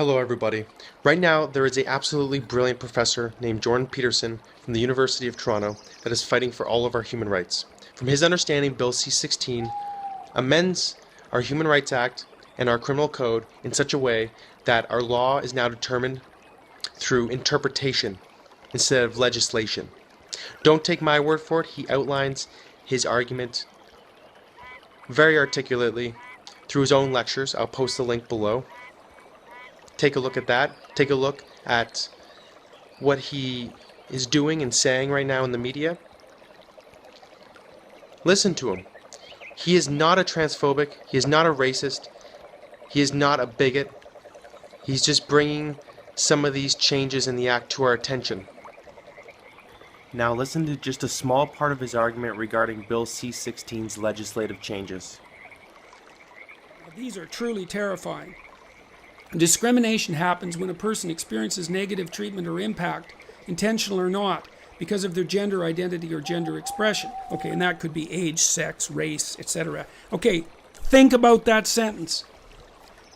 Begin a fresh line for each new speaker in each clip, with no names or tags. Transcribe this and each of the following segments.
Hello everybody. Right now there is an absolutely brilliant professor named Jordon Peterson from the University of Toronto that is fighting for all of our human rights. From his understanding, Bill C-16 amends our Human Rights Act and our criminal code in such a way that our law is now determined through interpretation instead of legislation. Don't take my word for it, he outlines his argument very articulately through his own lectures. I'll post the link below. Take a look at that. Take a look at what he is doing and saying right now in the media. Listen to him. He is not a transphobic. He is not a racist. He is not a bigot. He's just bringing some of these changes in the act to our attention. Now listen to just a small part of his argument regarding Bill C-16's legislative changes.
These are truly terrifying. Discrimination happens when a person experiences negative treatment or impact, intentional or not, because of their gender identity or gender expression. Okay, and that could be age, sex, race, etc. Okay, think about that sentence.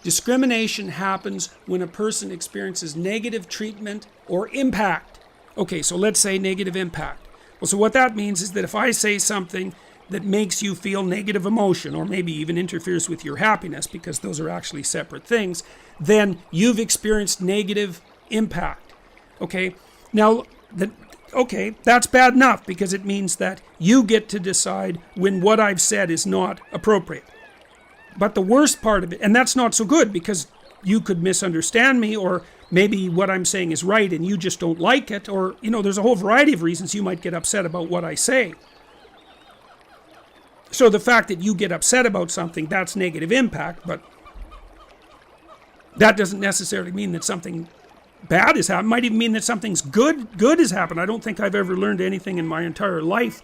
Discrimination happens when a person experiences negative treatment or impact. Okay, so let's say negative impact. Well, so what that means is that if I say something that makes you feel negative emotion, or maybe even interferes with your happiness, because those are actually separate things, then you've experienced negative impact. Okay, now, that's bad enough, because it means that you get to decide when what I've said is not appropriate. But the worst part of it, and that's not so good, because you could misunderstand me, or maybe what I'm saying is right and you just don't like it, or, there's a whole variety of reasons you might get upset about what I say. So the fact that you get upset about something, that's negative impact, but that doesn't necessarily mean that something bad has happened. It might even mean that something's good has happened. I don't think I've ever learned anything in my entire life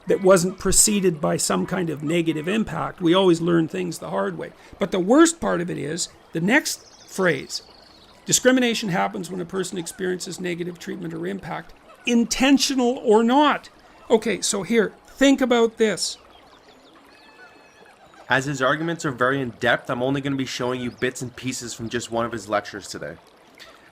that wasn't preceded by some kind of negative impact. We always learn things the hard way. But the worst part of it is the next phrase. Discrimination happens when a person experiences negative treatment or impact, intentional or not. Okay, so here, think about this.
As his arguments are very in-depth, I'm only going to be showing you bits and pieces from just one of his lectures today.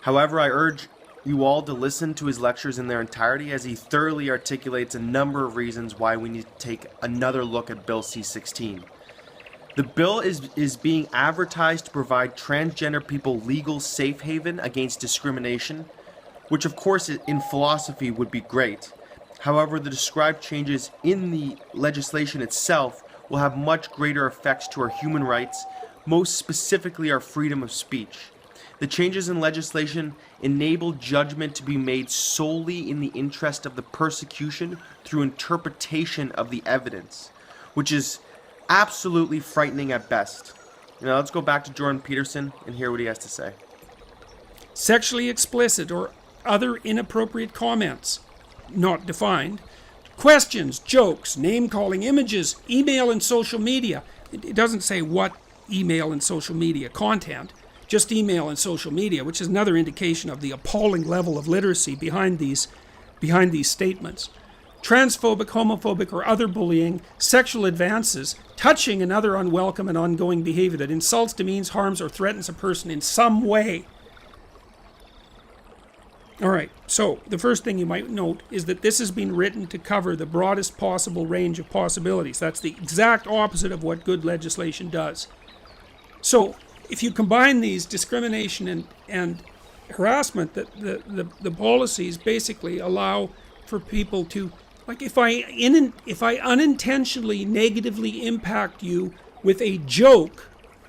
However, I urge you all to listen to his lectures in their entirety, as he thoroughly articulates a number of reasons why we need to take another look at Bill C-16. The bill is being advertised to provide transgender people legal safe haven against discrimination, which of course in philosophy would be great. However, the described changes in the legislation itself will have much greater effects to our human rights, most specifically our freedom of speech. The changes in legislation enable judgment to be made solely in the interest of the persecution through interpretation of the evidence, which is absolutely frightening at best. Now let's go back to Jordon Peterson and hear what he has to say.
Sexually explicit or other inappropriate comments, not defined. Questions, jokes, name-calling, images, email and social media. It doesn't say what email and social media content, just email and social media, which is another indication of the appalling level of literacy behind these statements. Transphobic, homophobic, or other bullying, sexual advances, touching and other unwelcome and ongoing behavior that insults, demeans, harms, or threatens a person in some way. Alright, so the first thing you might note is that this has been written to cover the broadest possible range of possibilities. That's the exact opposite of what good legislation does. So, if you combine these, discrimination and harassment, the policies basically allow for people to, like, if I unintentionally negatively impact you with a joke,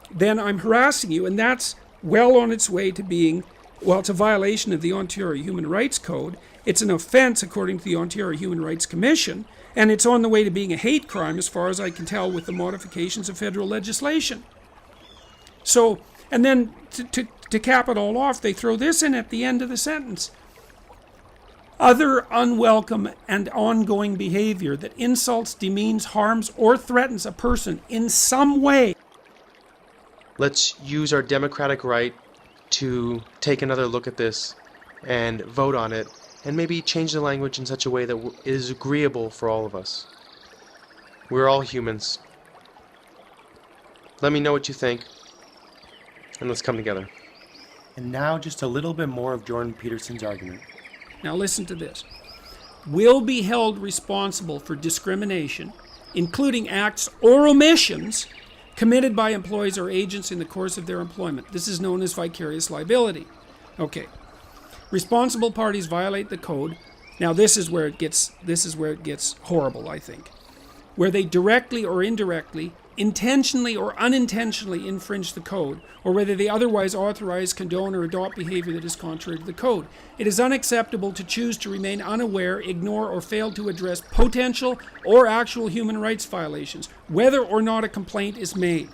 then I'm harassing you, and that's well on its way to being, well, it's a violation of the Ontario Human Rights Code. It's an offense according to the Ontario Human Rights Commission, and it's on the way to being a hate crime as far as I can tell with the modifications of federal legislation. So, and then to cap it all off, they throw this in at the end of the sentence. Other unwelcome and ongoing behavior that insults, demeans, harms, or threatens a person in some way.
Let's use our democratic right to take another look at this and vote on it, and maybe change the language in such a way that is agreeable for all of us. We're all humans. Let me know what you think, and let's come together. And now just a little bit more of Jordon Peterson's argument.
Now listen to this. Will be held responsible for discrimination, including acts or omissions committed by employees or agents in the course of their employment. This is known as vicarious liability. Okay. Responsible parties violate the code. Now this is where it gets horrible, I think. Where they directly or indirectly, intentionally or unintentionally infringe the code, or whether they otherwise authorize, condone, or adopt behavior that is contrary to the code. It is unacceptable to choose to remain unaware, ignore, or fail to address potential or actual human rights violations, whether or not a complaint is made.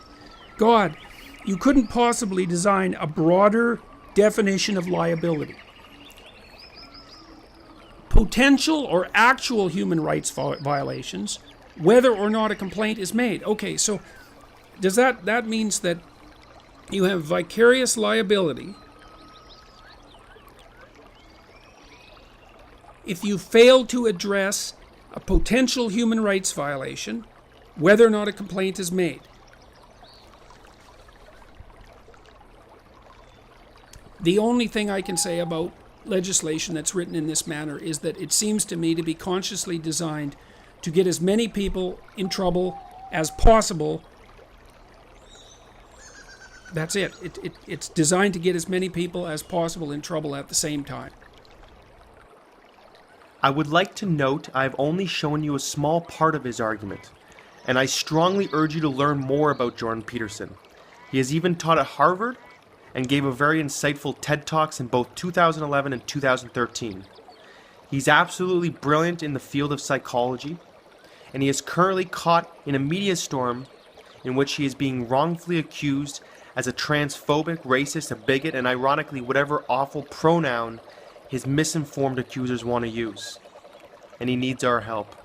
God, you couldn't possibly design a broader definition of liability. Potential or actual human rights violations, whether or not a complaint is made. Okay, so does that means that you have vicarious liability if you fail to address a potential human rights violation, whether or not a complaint is made. The only thing I can say about legislation that's written in this manner is that it seems to me to be consciously designed to get as many people in trouble as possible. That's it. It's designed to get as many people as possible in trouble at the same time.
I would like to note I've only shown you a small part of his argument, and I strongly urge you to learn more about Jordon Peterson. He has even taught at Harvard and gave a very insightful TED Talks in both 2011 and 2013. He's absolutely brilliant in the field of psychology, and he is currently caught in a media storm in which he is being wrongfully accused as a transphobic, racist, a bigot, and ironically whatever awful pronoun his misinformed accusers want to use. And he needs our help.